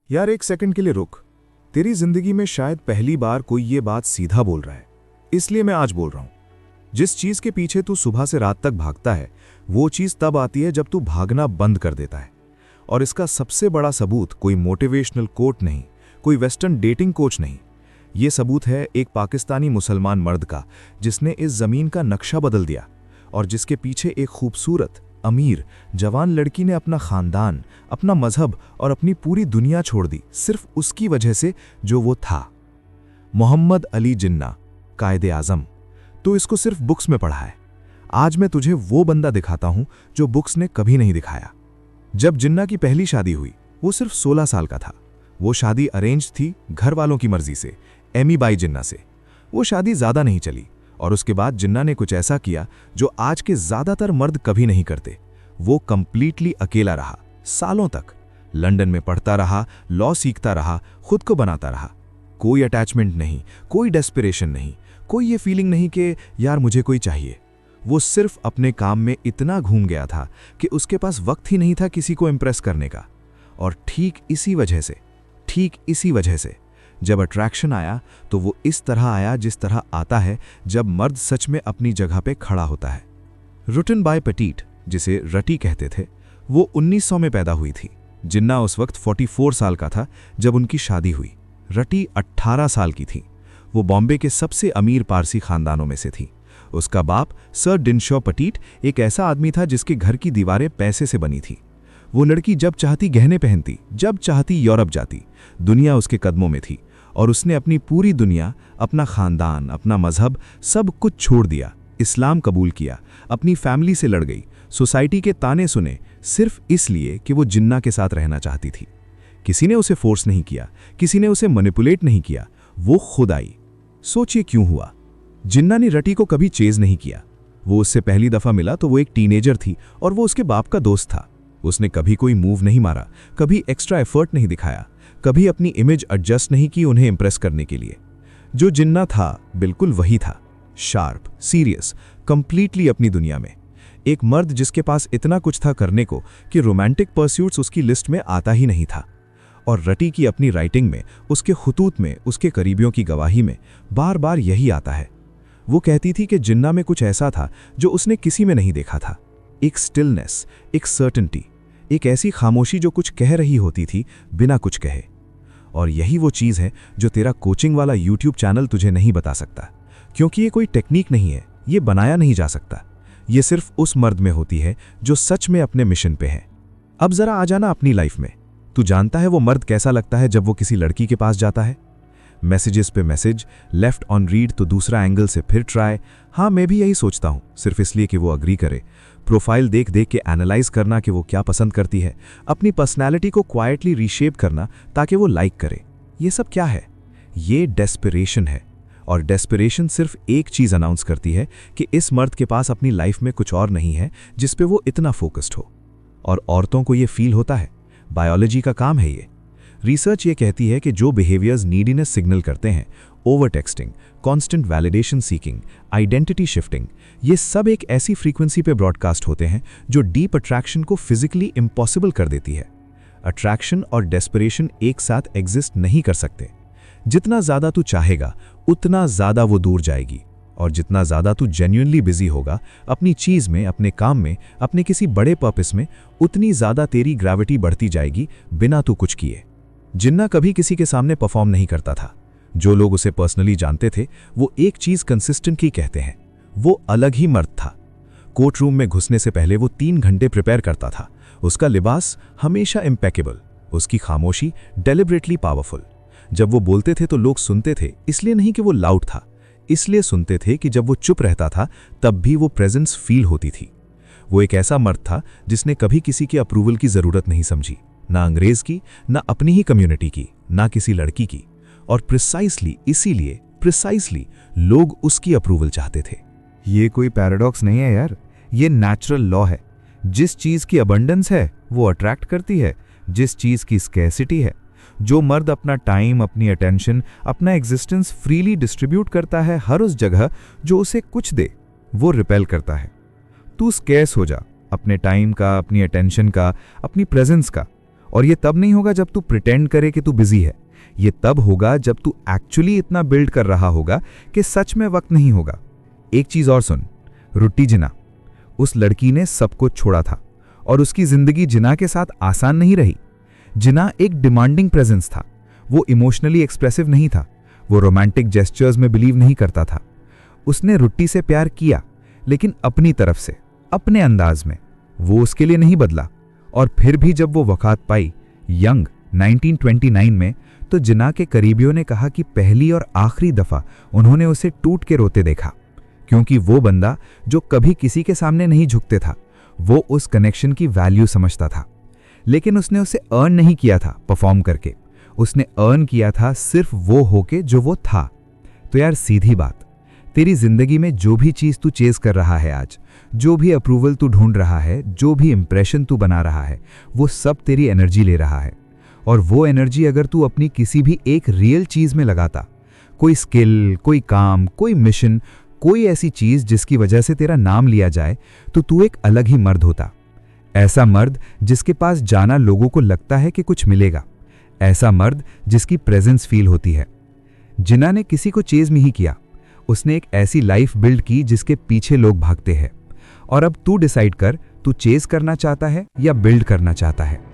यार एक सेकंड के लिए रुक। तेरी जिंदगी में शायद पहली बार कोई ये बात सीधा बोल रहा है, इसलिए मैं आज बोल रहा हूं। जिस चीज के पीछे तू सुबह से रात तक भागता है, वो चीज तब आती है जब तू भागना बंद कर देता है। और इसका सबसे बड़ा सबूत कोई मोटिवेशनल कोट नहीं, कोई वेस्टर्न डेटिंग कोच नहीं। ये सबूत है एक पाकिस्तानी मुसलमान मर्द का, जिसने इस जमीन का नक्शा बदल दिया और जिसके पीछे एक खूबसूरत, अमीर, जवान लड़की ने अपना खानदान, अपना मजहब और अपनी पूरी दुनिया छोड़ दी, सिर्फ उसकी वजह से जो वो था। मोहम्मद अली जिन्ना, कायदे आजम। तो इसको सिर्फ बुक्स में पढ़ा है। आज मैं तुझे वो बंदा दिखाता हूं जो बुक्स ने कभी नहीं दिखाया। जब जिन्ना की पहली शादी हुई, वो सिर्फ 16 साल का था। वो शादी अरेंज थी, घर वालों की मर्जी से, एमी बाई जिन्ना से। वो शादी ज्यादा नहीं चली और उसके बाद जिन्ना ने कुछ ऐसा किया जो आज के ज्यादातर मर्द कभी नहीं करते। वो कंप्लीटली अकेला रहा, सालों तक। लंदन में पढ़ता रहा, लॉ सीखता रहा, खुद को बनाता रहा। कोई अटैचमेंट नहीं, कोई डेस्पिरेशन नहीं, कोई ये फीलिंग नहीं कि यार मुझे कोई चाहिए। वो सिर्फ अपने काम में इतना घूम गया था कि उसके पास वक्त ही नहीं था किसी को इम्प्रेस करने का। और ठीक इसी वजह से जब अट्रैक्शन आया तो वो इस तरह आया जिस तरह आता है जब मर्द सच में अपनी जगह पे खड़ा होता है। रुटन बाय पेटीट, जिसे रटी कहते थे, वो 1900 में पैदा हुई थी। जिन्ना उस वक्त 44 साल का था जब उनकी शादी हुई। रटी 18 साल की थी। वो बॉम्बे के सबसे अमीर पारसी खानदानों में से थी। उसका बाप सर डिनशॉ पटीट एक ऐसा आदमी था जिसके घर की दीवारें पैसे से बनी थी। वो लड़की जब चाहती गहने पहनती, जब चाहती यूरोप जाती। दुनिया उसके कदमों में थी और उसने अपनी पूरी दुनिया, अपना खानदान, अपना मजहब, सब कुछ छोड़ दिया। इस्लाम कबूल किया, अपनी फैमिली से लड़ गई, सोसाइटी के ताने सुने, सिर्फ इसलिए कि वो जिन्ना के साथ रहना चाहती थी। किसी ने उसे फोर्स नहीं किया, किसी ने उसे मैनिपुलेट नहीं किया, वो खुद आई। सोचिए क्यों हुआ। जिन्ना ने रटी को कभी चेज नहीं किया। वो उससे पहली दफा मिला तो वो एक टीनेजर थी और वो उसके बाप का दोस्त था। उसने कभी कोई मूव नहीं मारा, कभी एक्स्ट्रा एफर्ट नहीं दिखाया, कभी अपनी इमेज एडजस्ट नहीं की उन्हें इंप्रेस करने के लिए। जो जिन्ना था बिल्कुल वही था, शार्प, सीरियस, कंप्लीटली अपनी दुनिया में। एक मर्द जिसके पास इतना कुछ था करने को कि रोमांटिक परस्यूट्स उसकी लिस्ट में आता ही नहीं था। और रटी की अपनी राइटिंग में, उसके खुतूत में, उसके करीबियों की गवाही में बार बार यही आता है। वो कहती थी कि जिन्ना में कुछ ऐसा था जो उसने किसी में नहीं देखा था। एक स्टिलनेस, एक सर्टेनिटी, एक ऐसी खामोशी जो कुछ कह रही होती थी बिना कुछ कहे। और यही वो चीज़ है जो तेरा कोचिंग वाला यूट्यूब चैनल तुझे नहीं बता सकता, क्योंकि ये कोई टेक्निक नहीं है, ये बनाया नहीं जा सकता। ये सिर्फ उस मर्द में होती है जो सच में अपने मिशन पे है। अब जरा आ जाना अपनी लाइफ में। तू जानता है वो मर्द कैसा लगता है जब वो किसी लड़की के पास जाता है? मैसेजेस पे मैसेज, लेफ्ट ऑन रीड तो दूसरा एंगल से फिर ट्राई। हाँ, मैं भी यही सोचता हूँ, सिर्फ इसलिए कि वो अग्री करे। प्रोफाइल देख देख के एनालाइज करना कि वो क्या पसंद करती है, अपनी पर्सनैलिटी को क्वाइटली रीशेप करना ताकि वो लाइक करे। ये सब क्या है? ये डेस्पिरेशन है। और डेस्पिरेशन सिर्फ एक चीज़ अनाउंस करती है कि इस मर्द के पास अपनी लाइफ में कुछ और नहीं है जिस पे वो इतना फोकस्ड हो। और औरतों को ये फील होता है, बायोलॉजी का काम है ये। रिसर्च ये कहती है कि जो बिहेवियर्स नीडीनेस सिग्नल करते हैं, over texting, constant validation seeking, identity shifting, ये सब एक ऐसी फ्रीक्वेंसी पे ब्रॉडकास्ट होते हैं जो डीप अट्रैक्शन को फिजिकली इम्पॉसिबल कर देती है। अट्रैक्शन और डेस्पिरेशन एक साथ एग्जिस्ट नहीं कर सकते। जितना ज़्यादा तू चाहेगा उतना ज़्यादा वो दूर जाएगी, और जितना ज़्यादा तू जेन्युइनली बिजी होगा अपनी चीज़ में, अपने काम में, अपने किसी बड़े पर्पस में, उतनी ज़्यादा तेरी ग्रेविटी बढ़ती जाएगी बिना तू कुछ किए। जिन्ना कभी किसी के सामने परफॉर्म नहीं करता था। जो लोग उसे पर्सनली जानते थे वो एक चीज़ कंसिस्टेंटली कहते हैं, वो अलग ही मर्द था। कोर्ट रूम में घुसने से पहले वो 3 घंटे प्रिपेयर करता था। उसका लिबास हमेशा इम्पेकेबल, उसकी खामोशी डेलिबरेटली पावरफुल। जब वो बोलते थे तो लोग सुनते थे, इसलिए नहीं कि वो लाउड था, इसलिए सुनते थे कि जब वो चुप रहता था तब भी वो प्रेजेंस फील होती थी। वो एक ऐसा मर्द था जिसने कभी किसी के अप्रूवल की ज़रूरत नहीं समझी, ना अंग्रेज की, ना अपनी ही कम्युनिटी की, ना किसी लड़की की। और प्रिसाइसली लोग उसकी अप्रूवल चाहते थे। ये कोई पैराडॉक्स नहीं है यार, ये नेचुरल लॉ है। जिस चीज़ की अबंडेंस है वो अट्रैक्ट करती है, जिस चीज़ की स्कैसिटी है। जो मर्द अपना टाइम, अपनी अटेंशन, अपना एग्जिस्टेंस फ्रीली डिस्ट्रीब्यूट करता है हर उस जगह जो उसे कुछ दे, वो रिपेल करता है। तू स्कैर्स हो जा अपने टाइम का, अपनी अटेंशन का, अपनी प्रेजेंस का, और ये तब नहीं होगा जब तू प्रिटेंड करे कि तू बिजी है। ये तब होगा जब तू एक्चुअली इतना बिल्ड कर रहा होगा कि सच में वक्त नहीं होगा। एक चीज और सुन, रुट्टी जिना, उस लड़की ने सब कुछ छोड़ा था और उसकी जिंदगी जिना के साथ आसान नहीं रही। जिना एक डिमांडिंग प्रेजेंस था। वो इमोशनली एक्सप्रेसिव नहीं था। वो रोमांटिक जेस्चर्स में बिलीव नहीं करता था। उसने रुट्टी से प्यार किया, लेकिन अपनी तरफ से, अपने अंदाज में। वो उसके लिए नहीं बदला। और फिर भी जब वो वक़ात पाई यंग 1929 में, तो जिना के करीबियों ने कहा कि पहली और आखिरी दफा उन्होंने उसे टूट के रोते देखा, क्योंकि वो बंदा जो कभी किसी के सामने नहीं झुकते था, वो उस कनेक्शन की वैल्यू समझता था। लेकिन उसने उसे अर्न नहीं किया था परफॉर्म करके, उसने अर्न किया था सिर्फ वो होके जो वो था। तो यार सीधी बात, तेरी जिंदगी में जो भी चीज तू चेज कर रहा है आज, जो भी अप्रूवल तू ढूंढ रहा है, जो भी इंप्रेशन तू बना रहा है, वो सब तेरी एनर्जी ले रहा है। और वो एनर्जी अगर तू अपनी किसी भी एक रियल चीज में लगाता, कोई स्किल, कोई काम, कोई मिशन, कोई ऐसी चीज जिसकी वजह से तेरा नाम लिया जाए, तो तू एक अलग ही मर्द होता। ऐसा मर्द जिसके पास जाना लोगों को लगता है कि कुछ मिलेगा। ऐसा मर्द जिसकी प्रेजेंस फील होती है। जिना ने किसी को चेज नहीं किया, उसने एक ऐसी लाइफ बिल्ड की जिसके पीछे लोग भागते हैं। और अब तू डिसाइड कर, तू चेज करना चाहता है या बिल्ड करना चाहता है।